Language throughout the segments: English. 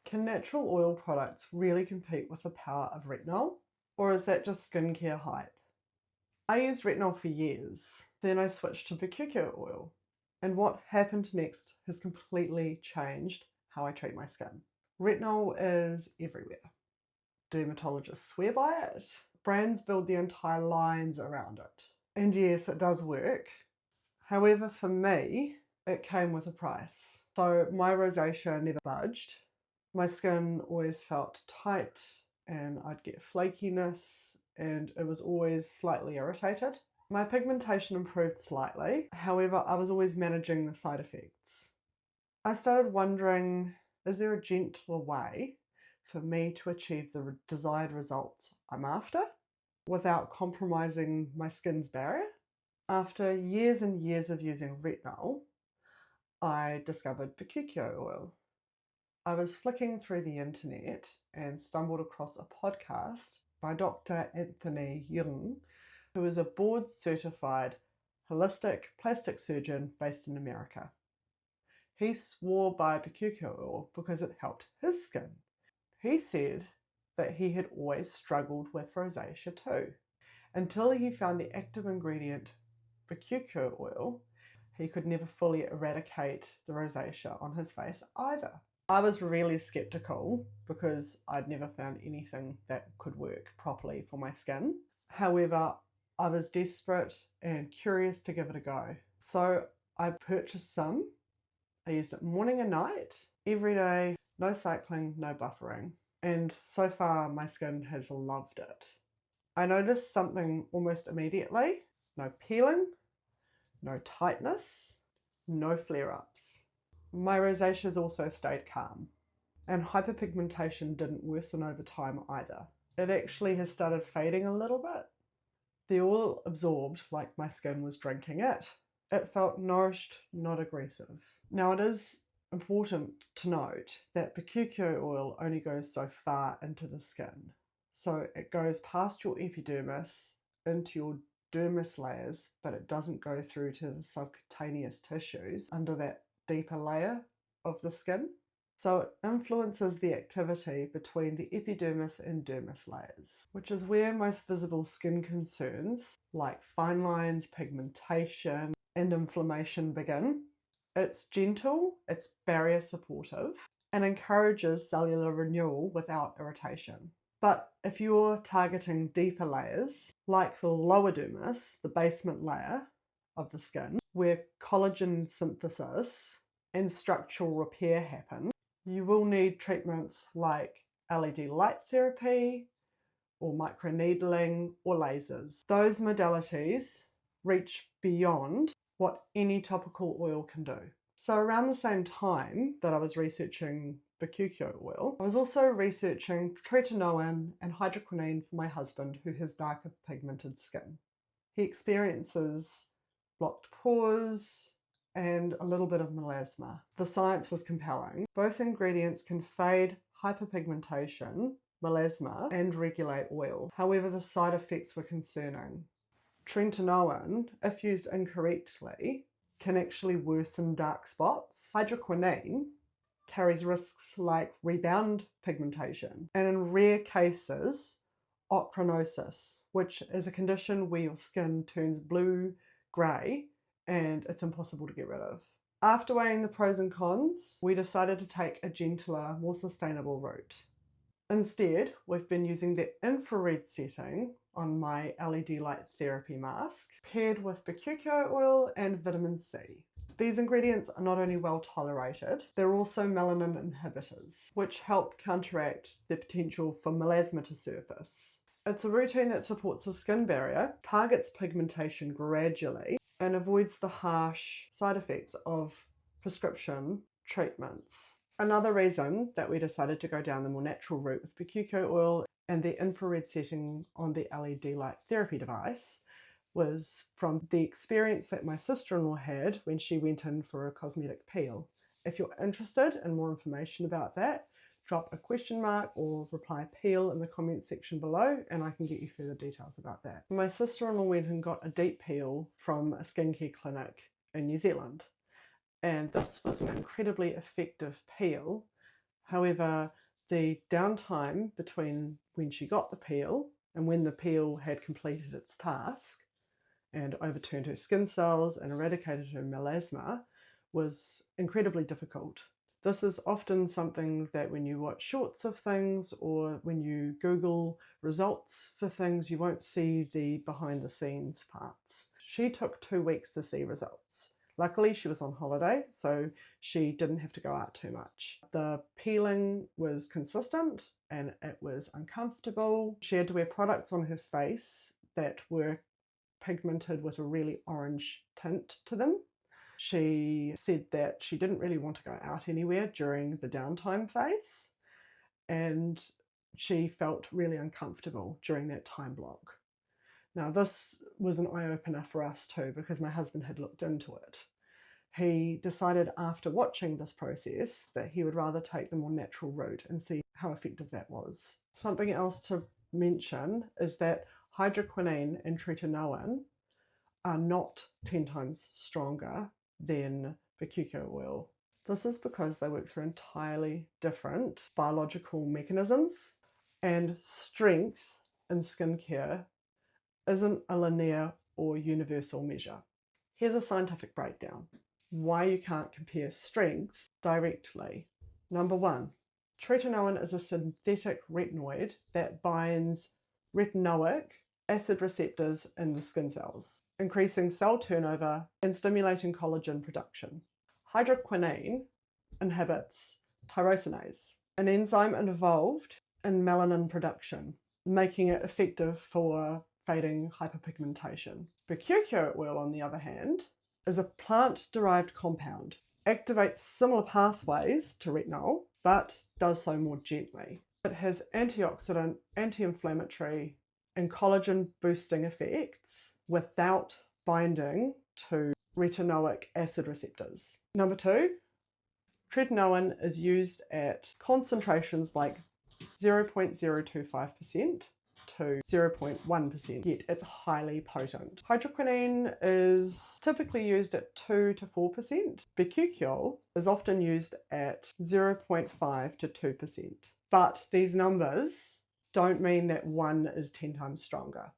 Can natural oil products really compete with the power of retinol? Or is that just skincare hype? I used retinol for years, then I switched to Bakuchiol oil, and what happened next has completely changed how I treat my skin. Retinol is everywhere. Dermatologists swear by it. Brands build their entire lines around it. And yes, it does work. However, for me, it came with a price. So my rosacea never budged. My skin always felt tight and I'd get flakiness and it was always slightly irritated. My pigmentation improved slightly, however, I was always managing the side effects. I started wondering, is there a gentler way for me to achieve the desired results I'm after without compromising my skin's barrier? After years and years of using retinol, I discovered Bakuchiol oil. I was flicking through the internet and stumbled across a podcast by Dr. Anthony Jung, who is a board-certified holistic plastic surgeon based in America. He swore by Bakuchiol oil because it helped his skin. He said that he had always struggled with rosacea too, until he found the active ingredient Bakuchiol oil. He could never fully eradicate the rosacea on his face either. I was really skeptical because I'd never found anything that could work properly for my skin. However, I was desperate and curious to give it a go. So I purchased some. I used it morning and night, every day, no cycling, no buffering. And so far my skin has loved it. I noticed something almost immediately. No peeling, no tightness, no flare-ups. My rosacea's also stayed calm, and hyperpigmentation didn't worsen over time either. It actually has started fading a little bit. The oil absorbed like my skin was drinking it. It felt nourished, not aggressive. Now it is important to note that Bakuchiol oil only goes so far into the skin. So it goes past your epidermis into your dermis layers, but it doesn't go through to the subcutaneous tissues under that deeper layer of the skin. So it influences the activity between the epidermis and dermis layers, which is where most visible skin concerns like fine lines, pigmentation, and inflammation begin. It's gentle, it's barrier supportive, and encourages cellular renewal without irritation. But if you're targeting deeper layers, like the lower dermis, the basement layer of the skin, where collagen synthesis and structural repair happen, you will need treatments like LED light therapy or microneedling or lasers. Those modalities reach beyond what any topical oil can do. So around the same time that I was researching Bakuchiol oil, I was also researching tretinoin and hydroquinone for my husband who has darker pigmented skin. He experiences blocked pores and a little bit of melasma. The science was compelling. Both ingredients can fade hyperpigmentation, melasma, and regulate oil. However, the side effects were concerning. Tretinoin, if used incorrectly, can actually worsen dark spots. Hydroquinone carries risks like rebound pigmentation, and in rare cases, ochronosis, which is a condition where your skin turns blue-grey and it's impossible to get rid of. After weighing the pros and cons, we decided to take a gentler, more sustainable route. Instead, we've been using the infrared setting on my LED light therapy mask, paired with Bakuchiol oil and vitamin C. These ingredients are not only well tolerated, they're also melanin inhibitors, which help counteract the potential for melasma to surface. It's a routine that supports the skin barrier, targets pigmentation gradually, and avoids the harsh side effects of prescription treatments. Another reason that we decided to go down the more natural route with Bakuchiol oil and the infrared setting on the LED light therapy device was from the experience that my sister-in-law had when she went in for a cosmetic peel. If you're interested in more information about that, drop a question mark or reply peel in the comment section below and I can get you further details about that. My sister-in-law went and got a deep peel from a skincare clinic in New Zealand, and this was an incredibly effective peel. However, the downtime between when she got the peel and when the peel had completed its task and overturned her skin cells and eradicated her melasma was incredibly difficult. This is often something that when you watch shorts of things or when you Google results for things, you won't see the behind the scenes parts. She took 2 weeks to see results. Luckily, she was on holiday, so she didn't have to go out too much. The peeling was consistent and it was uncomfortable. She had to wear products on her face that were pigmented with a really orange tint to them. She said that she didn't really want to go out anywhere during the downtime phase, and she felt really uncomfortable during that time block. Now, this was an eye-opener for us too, because my husband had looked into it. He decided after watching this process that he would rather take the more natural route and see how effective that was. Something else to mention is that hydroquinone and tretinoin are not 10 times stronger than bakuchiol oil. This is because they work through entirely different biological mechanisms, and strength in skincare isn't a linear or universal measure. Here's a scientific breakdown. Why you can't compare strength directly. Number 1, tretinoin is a synthetic retinoid that binds retinoic acid receptors in the skin cells, increasing cell turnover and stimulating collagen production. Hydroquinone inhibits tyrosinase, an enzyme involved in melanin production, making it effective for fading hyperpigmentation. Bakuchiol oil, on the other hand, is a plant-derived compound, activates similar pathways to retinol, but does so more gently. It has antioxidant, anti-inflammatory, and collagen-boosting effects without binding to retinoic acid receptors. Number 2, tretinoin is used at concentrations like 0.025% to 0.1%, yet it's highly potent. Hydroquinone is typically used at 2 to 4%. Bakuchiol is often used at 0.5 to 2%. But these numbers don't mean that one is 10 times stronger.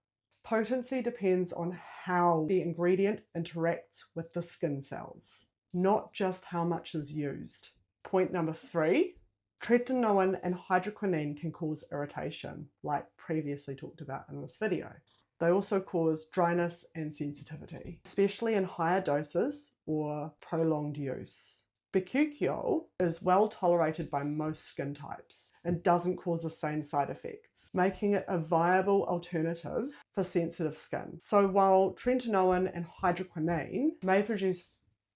Potency depends on how the ingredient interacts with the skin cells, not just how much is used. Point number 3, tretinoin and hydroquinone can cause irritation, like previously talked about in this video. They also cause dryness and sensitivity, especially in higher doses or prolonged use. Bakuchiol is well tolerated by most skin types and doesn't cause the same side effects, making it a viable alternative for sensitive skin. So while tretinoin and hydroquinone may produce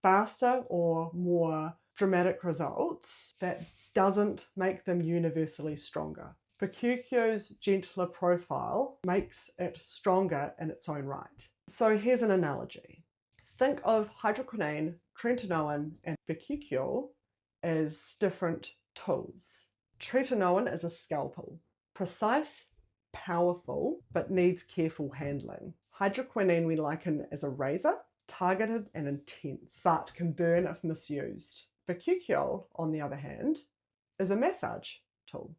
faster or more dramatic results, that doesn't make them universally stronger. Bakuchiol's gentler profile makes it stronger in its own right. So here's an analogy. Think of hydroquinone, tretinoin, and bakuchiol as different tools. Tretinoin is a scalpel, precise, powerful, but needs careful handling. Hydroquinone we liken as a razor, targeted and intense, but can burn if misused. Bakuchiol, on the other hand, is a massage tool,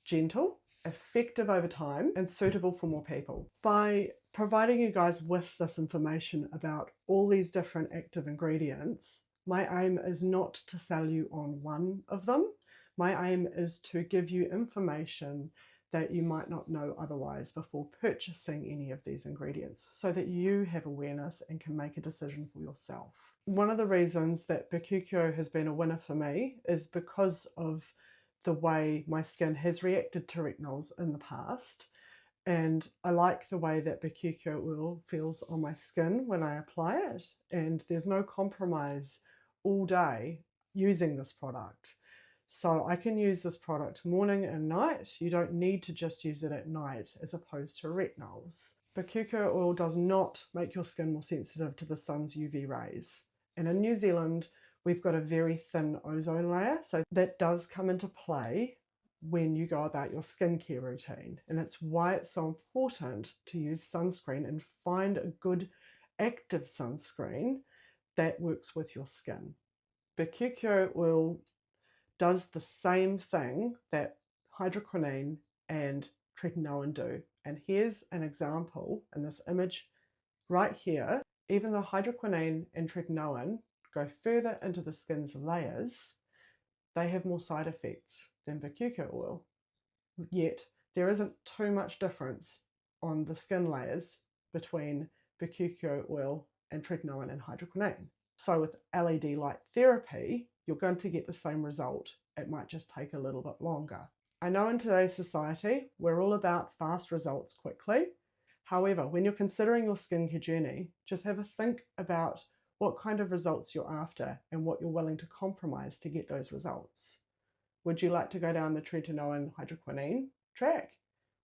gentle, effective over time, and suitable for more people. By providing you guys with this information about all these different active ingredients, my aim is not to sell you on one of them. My aim is to give you information that you might not know otherwise before purchasing any of these ingredients, so that you have awareness and can make a decision for yourself. One of the reasons that bakuchiol has been a winner for me is because of the way my skin has reacted to retinols in the past, and I like the way that bakuchiol oil feels on my skin when I apply it, and there's no compromise all day using this product. So I can use this product morning and night. You don't need to just use it at night as opposed to retinols. Bakuchiol oil does not make your skin more sensitive to the sun's UV rays. And in New Zealand, we've got a very thin ozone layer, so that does come into play when you go about your skincare routine. And it's why it's so important to use sunscreen and find a good active sunscreen that works with your skin. Bakuchiol oil does the same thing that hydroquinone and tretinoin do. And here's an example in this image right here. Even though hydroquinone and tretinoin go further into the skin's layers, they have more side effects than bakuchiol oil. Yet there isn't too much difference on the skin layers between bakuchiol oil and tretinoin and hydroquinone. So with LED light therapy, you're going to get the same result. It might just take a little bit longer. I know in today's society, we're all about fast results quickly. However, when you're considering your skincare journey, just have a think about what kind of results you're after and what you're willing to compromise to get those results. Would you like to go down the tretinoin hydroquinone track,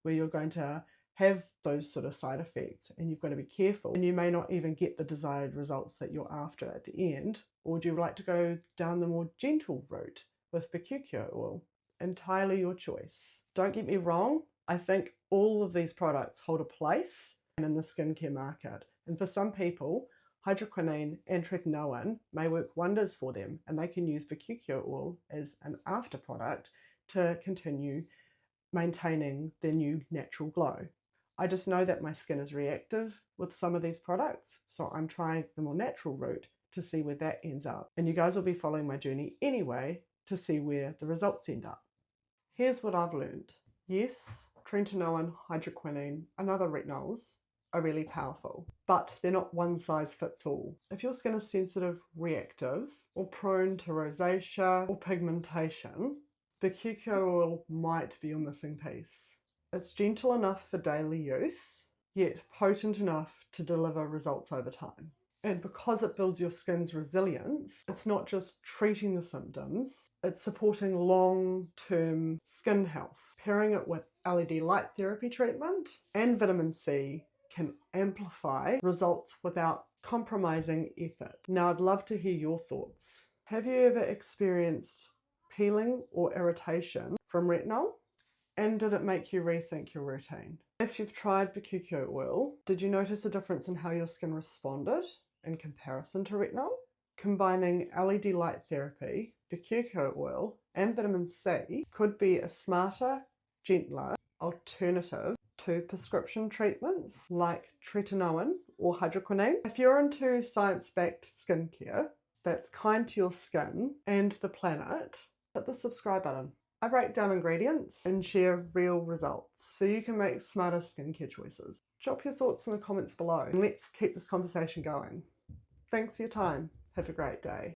where you're going to have those sort of side effects and you've got to be careful and you may not even get the desired results that you're after at the end? Or would you like to go down the more gentle route with bakuchiol oil? Entirely your choice. Don't get me wrong, I think all of these products hold a place in the skincare market, and for some people hydroquinone and tretinoin may work wonders for them, and they can use bakuchiol oil as an after product to continue maintaining their new natural glow. I just know that my skin is reactive with some of these products, so I'm trying the more natural route to see where that ends up. And you guys will be following my journey anyway to see where the results end up. Here's what I've learned. Yes, tretinoin, hydroquinone, and other retinols are really powerful, but they're not one size fits all. If your skin is sensitive, reactive, or prone to rosacea or pigmentation, bakuchiol oil might be your missing piece. It's gentle enough for daily use, yet potent enough to deliver results over time. And because it builds your skin's resilience, it's not just treating the symptoms, it's supporting long-term skin health. Pairing it with LED light therapy treatment and vitamin C can amplify results without compromising effort. Now, I'd love to hear your thoughts. Have you ever experienced peeling or irritation from retinol? And did it make you rethink your routine? If you've tried bakuchiol oil, did you notice a difference in how your skin responded in comparison to retinol? Combining LED light therapy, bakuchiol oil, and vitamin C could be a smarter, gentler alternative to prescription treatments like tretinoin or hydroquinone. If you're into science-backed skincare that's kind to your skin and the planet, hit the subscribe button. I break down ingredients and share real results so you can make smarter skincare choices. Drop your thoughts in the comments below and let's keep this conversation going. Thanks for your time. Have a great day.